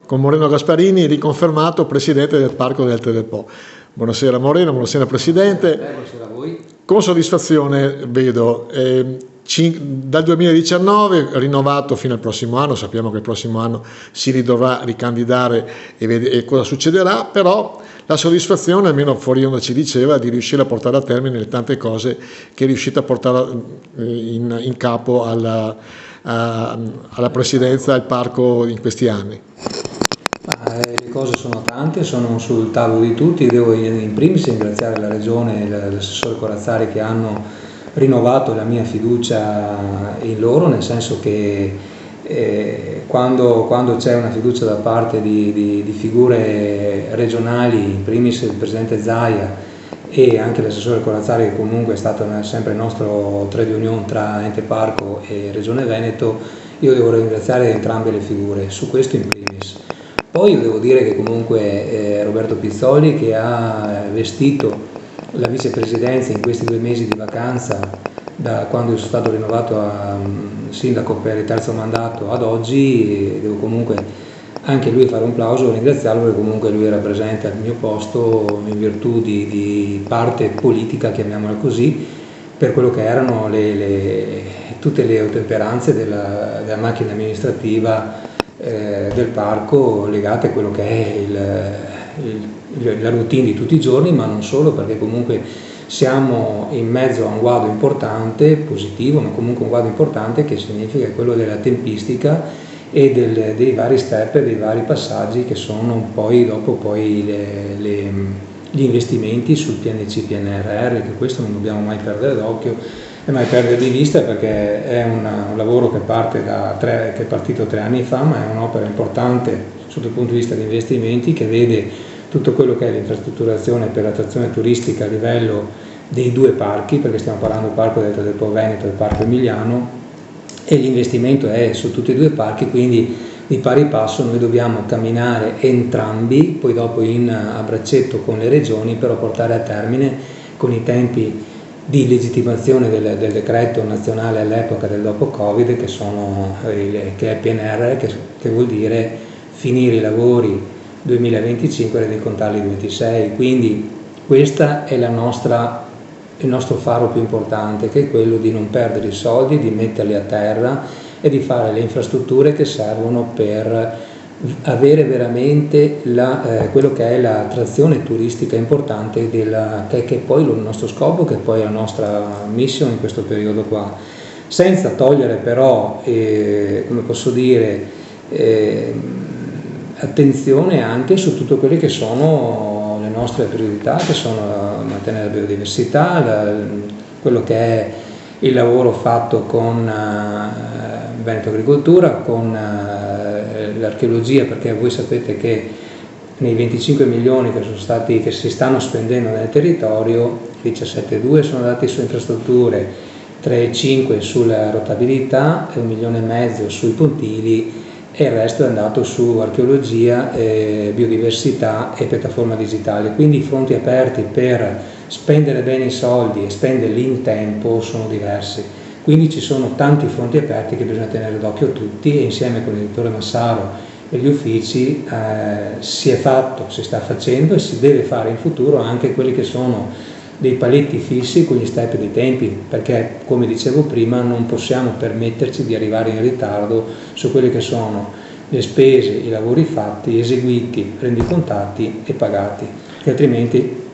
con Moreno Gasparini, riconfermato presidente del Parco Delta del Po. Buonasera Moreno, buonasera Presidente. Buonasera a voi. Con soddisfazione vedo dal 2019 rinnovato fino al prossimo anno, sappiamo che il prossimo anno si dovrà ricandidare e cosa succederà, però la soddisfazione, almeno fuori onda ci diceva, di riuscire a portare a termine le tante cose che è riuscita a portare in capo alla presidenza del parco in questi anni. Le cose sono tante, sono sul tavolo di tutti. Devo in primis ringraziare la Regione e l'assessore Corazzari che hanno rinnovato la mia fiducia in loro, nel senso che quando c'è una fiducia da parte di figure regionali, in primis il Presidente Zaia e anche l'assessore Corazzari, che comunque è stato sempre il nostro trade union tra Ente Parco e Regione Veneto, io devo ringraziare entrambe le figure, su questo in primis. Poi io devo dire che comunque Roberto Pizzoli, che ha vestito la vicepresidenza in questi 2 mesi di vacanza, da quando sono stato rinnovato a sindaco per il 3° mandato ad oggi, devo comunque anche lui fare un plauso e ringraziarlo, perché comunque lui era presente al mio posto in virtù di parte politica, chiamiamola così, per quello che erano tutte le ottemperanze della macchina amministrativa del parco, legate a quello che è la routine di tutti i giorni, ma non solo, perché comunque siamo in mezzo a un guado importante, positivo, ma comunque un guado importante, che significa quello della tempistica e dei vari step e dei vari passaggi che sono poi dopo gli investimenti sul PNC PNRR, che questo non dobbiamo mai perdere d'occhio e mai perdere di vista, perché è un lavoro che che è partito 3 anni fa, ma è un'opera importante sotto il punto di vista di investimenti, che vede tutto quello che è l'infrastrutturazione per l'attrazione turistica a livello dei 2 parchi, perché stiamo parlando del Parco Delta del Po Veneto e del Parco Emiliano, e l'investimento è su tutti e 2 parchi, quindi di pari passo noi dobbiamo camminare entrambi, poi dopo a braccetto con le regioni, per portare a termine con i tempi di legittimazione del decreto nazionale all'epoca del dopo Covid, che è PNR, che vuol dire finire i lavori 2025 e rendicontarli 2026. Quindi questa è il nostro faro più importante, che è quello di non perdere i soldi, di metterli a terra e di fare le infrastrutture che servono per avere veramente quello che è l'attrazione turistica importante, che è poi il nostro scopo, che è poi la nostra mission in questo periodo qua, senza togliere però, come posso dire, attenzione anche su tutte quelle che sono le nostre priorità, che sono mantenere la biodiversità, quello che è il lavoro fatto con Veneto Agricoltura, con l'archeologia, perché voi sapete che nei 25 milioni che si stanno spendendo nel territorio, 17,2 sono andati su infrastrutture, 3,5 sulla rotabilità e 1,5 milioni sui pontili, e il resto è andato su archeologia, biodiversità e piattaforma digitale. Quindi i fronti aperti per spendere bene i soldi e spenderli in tempo sono diversi. Quindi ci sono tanti fronti aperti che bisogna tenere d'occhio tutti, e insieme con il direttore Massaro e gli uffici si sta facendo e si deve fare in futuro anche quelli che sono dei paletti fissi con gli step dei tempi, perché come dicevo prima non possiamo permetterci di arrivare in ritardo su quelle che sono le spese, i lavori fatti, eseguiti, rendicontati e pagati, che altrimenti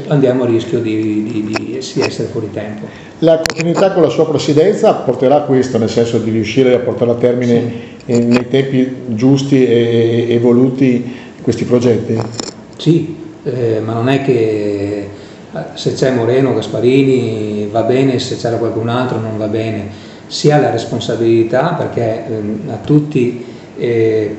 andiamo a rischio di essere fuori tempo. La continuità con la sua presidenza porterà a questo, nel senso di riuscire a portare a termine nei tempi giusti e voluti questi progetti? Sì, ma non è che se c'è Moreno Gasparini va bene, se c'era qualcun altro non va bene. Si ha la responsabilità, perché a tutti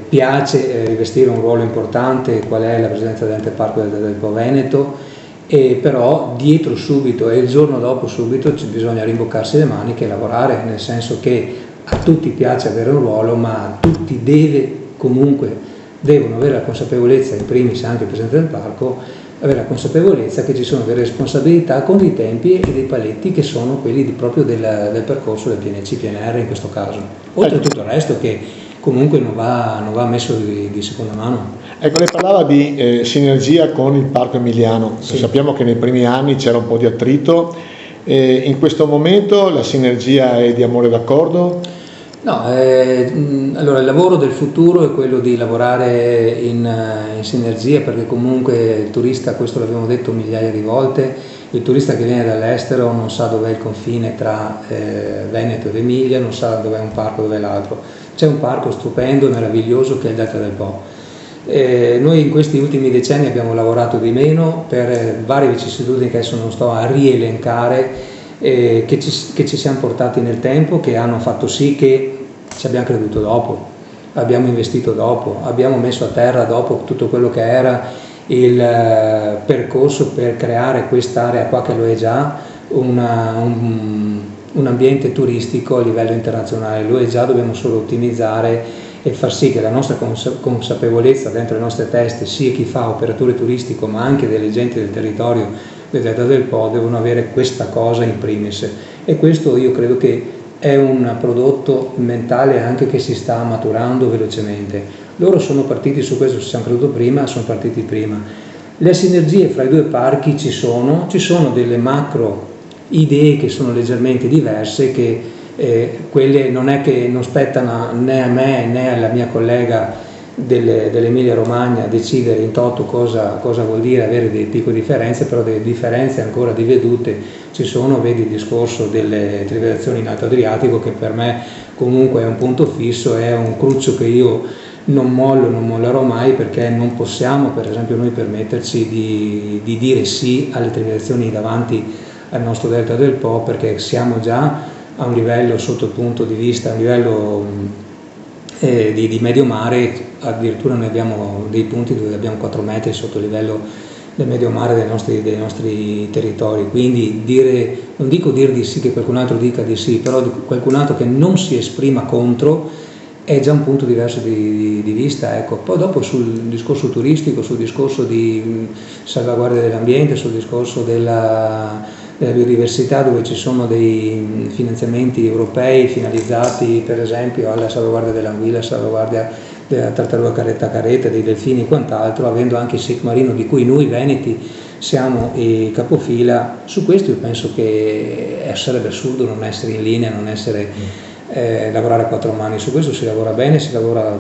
piace rivestire un ruolo importante, qual è la presidenza dell'Ente Parco del Po Veneto, e però dietro subito e il giorno dopo subito bisogna rimboccarsi le maniche e lavorare, nel senso che a tutti piace avere un ruolo, ma a tutti devono avere la consapevolezza, in primis anche il Presidente del Parco, avere la consapevolezza che ci sono delle responsabilità con dei tempi e dei paletti che sono quelli proprio del percorso del PNC PNR in questo caso, oltre a tutto il resto che comunque non va messo di seconda mano. Ecco, lei parlava di sinergia con il Parco Emiliano. Sì. Sappiamo che nei primi anni c'era un po' di attrito, in questo momento la sinergia è di amore d'accordo? No, allora il lavoro del futuro è quello di lavorare in sinergia, perché comunque il turista, questo l'abbiamo detto migliaia di volte, il turista che viene dall'estero non sa dov'è il confine tra Veneto ed Emilia, non sa dov'è un parco, dov'è l'altro. C'è un parco stupendo, meraviglioso, che è il Delta del Po. Noi in questi ultimi decenni abbiamo lavorato di meno per varie vicissitudini che adesso non sto a rielencare, che ci siamo portati nel tempo, che hanno fatto sì che ci abbiamo creduto dopo, abbiamo investito dopo, abbiamo messo a terra dopo tutto quello che era il percorso per creare quest'area qua, che lo è già, un ambiente turistico a livello internazionale, lo è già, dobbiamo solo ottimizzare e far sì che la nostra consapevolezza dentro le nostre teste, sia chi fa operatore turistico ma anche delle genti del territorio del Delta del Po, devono avere questa cosa in primis, e questo io credo che è un prodotto mentale anche che si sta maturando velocemente. Loro sono partiti su questo, ci siamo creduto prima, sono partiti prima. Le sinergie fra i due parchi ci sono delle macro idee che sono leggermente diverse, che quelle non è che non spettano né a me né alla mia collega dell'Emilia Romagna decidere in toto cosa vuol dire avere dei piccole differenze, però delle differenze ancora di vedute ci sono. Vedi il discorso delle trivellazioni in Alto Adriatico, che per me comunque è un punto fisso, è un cruccio che io non mollerò mai, perché non possiamo per esempio noi permetterci di dire sì alle trivellazioni davanti al nostro Delta del Po, perché siamo già a un livello, sotto il punto di vista, a un livello di medio mare, addirittura noi abbiamo dei punti dove abbiamo 4 metri sotto il livello del medio mare dei nostri territori, quindi non dico dire di sì che qualcun altro dica di sì, però qualcun altro che non si esprima contro è già un punto diverso di vista, ecco. Poi dopo sul discorso turistico, sul discorso di salvaguardia dell'ambiente, sul discorso della biodiversità, dove ci sono dei finanziamenti europei finalizzati per esempio alla salvaguardia dell'anguilla, salvaguardia della tartaruga caretta, dei delfini e quant'altro, avendo anche il SIC marino di cui noi veneti siamo i capofila. Su questo io penso che sarebbe assurdo non essere in linea, non essere lavorare a 4 mani. Su questo si lavora bene, si lavora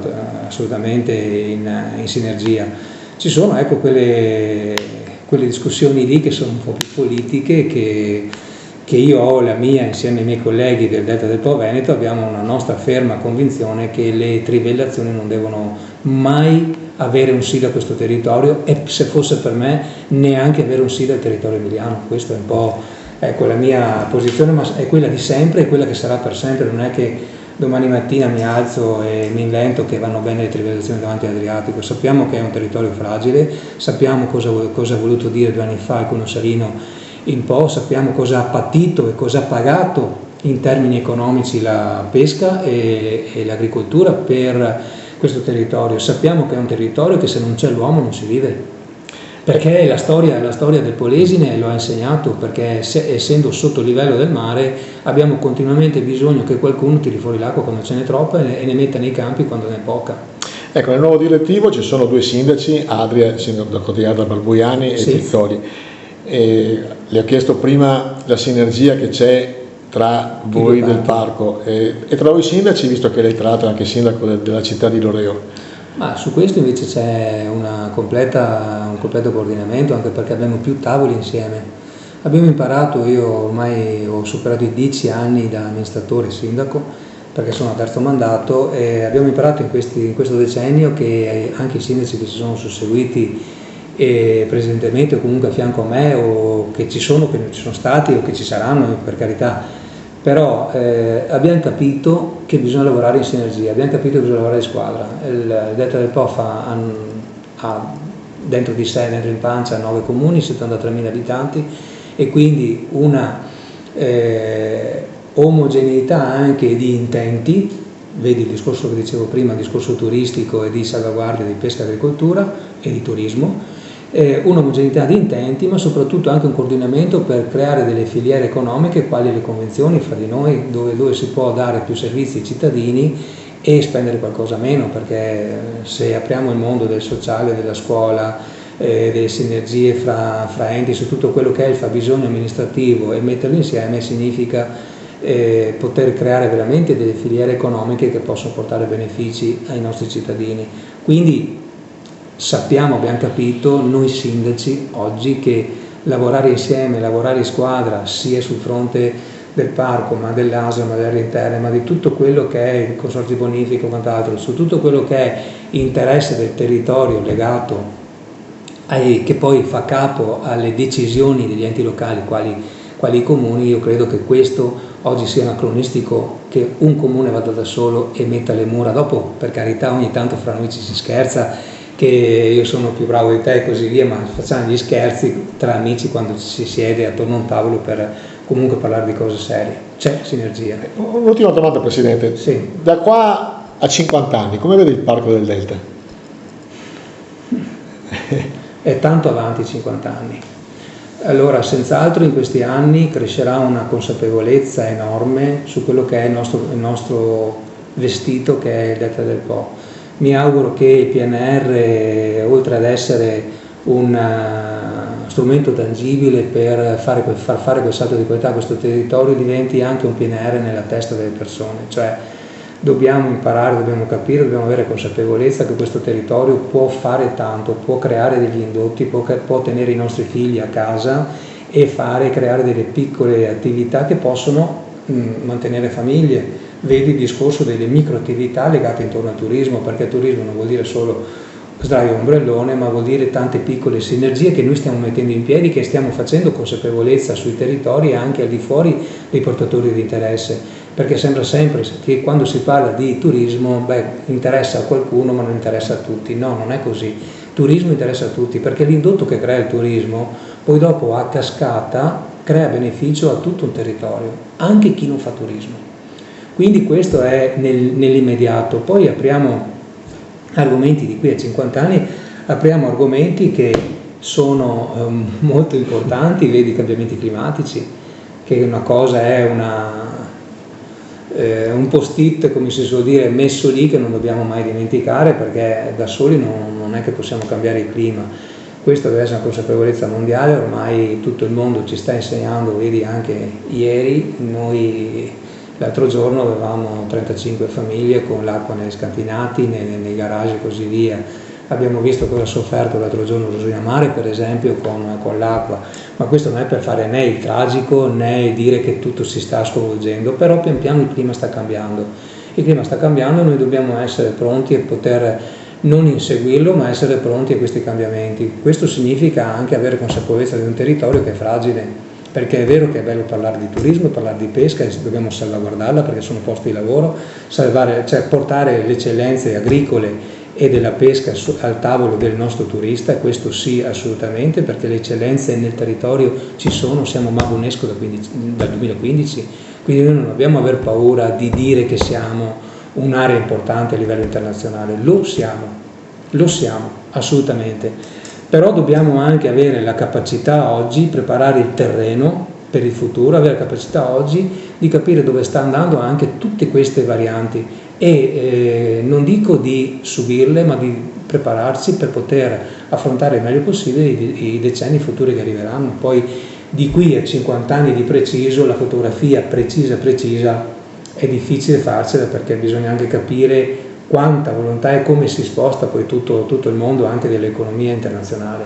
assolutamente in sinergia. Ci sono, ecco, quelle discussioni lì che sono un po' più politiche, che io ho la mia insieme ai miei colleghi del Delta del Po Veneto. Abbiamo una nostra ferma convinzione che le trivellazioni non devono mai avere un sì da questo territorio, e se fosse per me neanche avere un sì dal territorio emiliano. Questo è un po', ecco, la mia posizione, ma è quella di sempre e quella che sarà per sempre. Non è che domani mattina mi alzo e mi invento che vanno bene le trivellazioni davanti all'Adriatico. Sappiamo che è un territorio fragile, sappiamo cosa ha voluto dire 2 anni fa il Cuno Salino in Po, sappiamo cosa ha patito e cosa ha pagato in termini economici la pesca e l'agricoltura per questo territorio. Sappiamo che è un territorio che se non c'è l'uomo non si vive, perché la storia del Polesine lo ha insegnato, perché essendo sotto il livello del mare abbiamo continuamente bisogno che qualcuno tiri fuori l'acqua quando ce n'è troppa e ne metta nei campi quando ne è poca. Ecco, nel nuovo direttivo ci sono 2 sindaci, Adria, sindaco di Adria Barbuiani, e Tizzoli. Le ho chiesto prima la sinergia che c'è tra voi del parco e tra voi sindaci, visto che lei tra l'altro è anche sindaco della città di Loreo. Ma su questo invece c'è un completo coordinamento, anche perché abbiamo più tavoli insieme. Abbiamo imparato, io ormai ho superato i 10 anni da amministratore sindaco, perché sono a 3° mandato, e abbiamo imparato in questo decennio che anche i sindaci che si sono susseguiti precedentemente o comunque a fianco a me, o che ci sono stati o che ci saranno, per carità, però abbiamo capito che bisogna lavorare in sinergia, abbiamo capito che bisogna lavorare in squadra. Il Delta del Po ha dentro di sé, dentro in pancia, 9 comuni, 73.000 abitanti, e quindi una omogeneità anche di intenti. Vedi il discorso che dicevo prima, il discorso turistico e di salvaguardia di pesca e agricoltura e di turismo, un'omogeneità di intenti, ma soprattutto anche un coordinamento per creare delle filiere economiche, quali le convenzioni fra di noi, dove si può dare più servizi ai cittadini e spendere qualcosa meno, perché se apriamo il mondo del sociale, della scuola, delle sinergie fra enti su tutto quello che è il fabbisogno amministrativo e metterlo insieme significa poter creare veramente delle filiere economiche che possono portare benefici ai nostri cittadini. Quindi sappiamo, abbiamo capito noi sindaci oggi che lavorare insieme, lavorare in squadra sia sul fronte del parco, ma dell'ASL, ma delle aree interne, ma di tutto quello che è il consorzio bonifico e quant'altro, su tutto quello che è interesse del territorio legato che poi fa capo alle decisioni degli enti locali quali i comuni, io credo che questo oggi sia anacronistico, che un comune vada da solo e metta le mura. Dopo, per carità, ogni tanto fra noi ci si scherza che io sono più bravo di te e così via, ma facciamo gli scherzi tra amici quando ci si siede attorno a un tavolo per comunque parlare di cose serie. C'è sinergia. Un'ultima domanda, Presidente. Sì. Da qua a 50 anni, come vede il Parco del Delta? È tanto avanti 50 anni. Allora, senz'altro in questi anni crescerà una consapevolezza enorme su quello che è il nostro vestito, che è il Delta del Po. Mi auguro che il PNR, oltre ad essere un strumento tangibile per far fare quel salto di qualità a questo territorio, diventi anche un PNR nella testa delle persone. Cioè, dobbiamo imparare, dobbiamo capire, dobbiamo avere consapevolezza che questo territorio può fare tanto, può creare degli indotti, può tenere i nostri figli a casa e creare delle piccole attività che possono mantenere famiglie. Vedi il discorso delle microattività legate intorno al turismo, perché il turismo non vuol dire solo sdraio ombrellone, ma vuol dire tante piccole sinergie che noi stiamo mettendo in piedi, che stiamo facendo consapevolezza sui territori e anche al di fuori dei portatori di interesse. Perché sembra sempre che quando si parla di turismo, interessa a qualcuno ma non interessa a tutti. No, non è così. Il turismo interessa a tutti, perché l'indotto che crea il turismo poi dopo a cascata crea beneficio a tutto un territorio, anche chi non fa turismo. Quindi questo è nell'immediato. Poi apriamo argomenti di qui a 50 anni, apriamo argomenti che sono molto importanti, vedi i cambiamenti climatici, che una cosa è un post-it, come si suol dire, messo lì, che non dobbiamo mai dimenticare, perché da soli non è che possiamo cambiare il clima. Questa deve essere una consapevolezza mondiale, ormai tutto il mondo ci sta insegnando, vedi anche ieri, noi l'altro giorno avevamo 35 famiglie con l'acqua negli scantinati, nei garage e così via. Abbiamo visto cosa ha sofferto l'altro giorno Mare, per esempio, con l'acqua, ma questo non è per fare né il tragico né dire che tutto si sta sconvolgendo, però pian piano il clima sta cambiando. Il clima sta cambiando e noi dobbiamo essere pronti a poter non inseguirlo, ma essere pronti a questi cambiamenti. Questo significa anche avere consapevolezza di un territorio che è fragile, perché è vero che è bello parlare di turismo, parlare di pesca, e dobbiamo salvaguardarla perché sono posti di lavoro, portare le eccellenze agricole e della pesca al tavolo del nostro turista, e questo sì, assolutamente, perché le eccellenze nel territorio ci sono, siamo Mago UNESCO dal 2015, quindi noi non dobbiamo aver paura di dire che siamo un'area importante a livello internazionale, lo siamo, assolutamente, però dobbiamo anche avere la capacità oggi, preparare il terreno per il futuro, avere la capacità oggi di capire dove sta andando anche tutte queste varianti e non dico di subirle, ma di prepararsi per poter affrontare il meglio possibile i decenni futuri che arriveranno. Poi di qui a 50 anni di preciso, la fotografia precisa è difficile farsela, perché bisogna anche capire quanta volontà e come si sposta poi tutto il mondo anche dell'economia internazionale.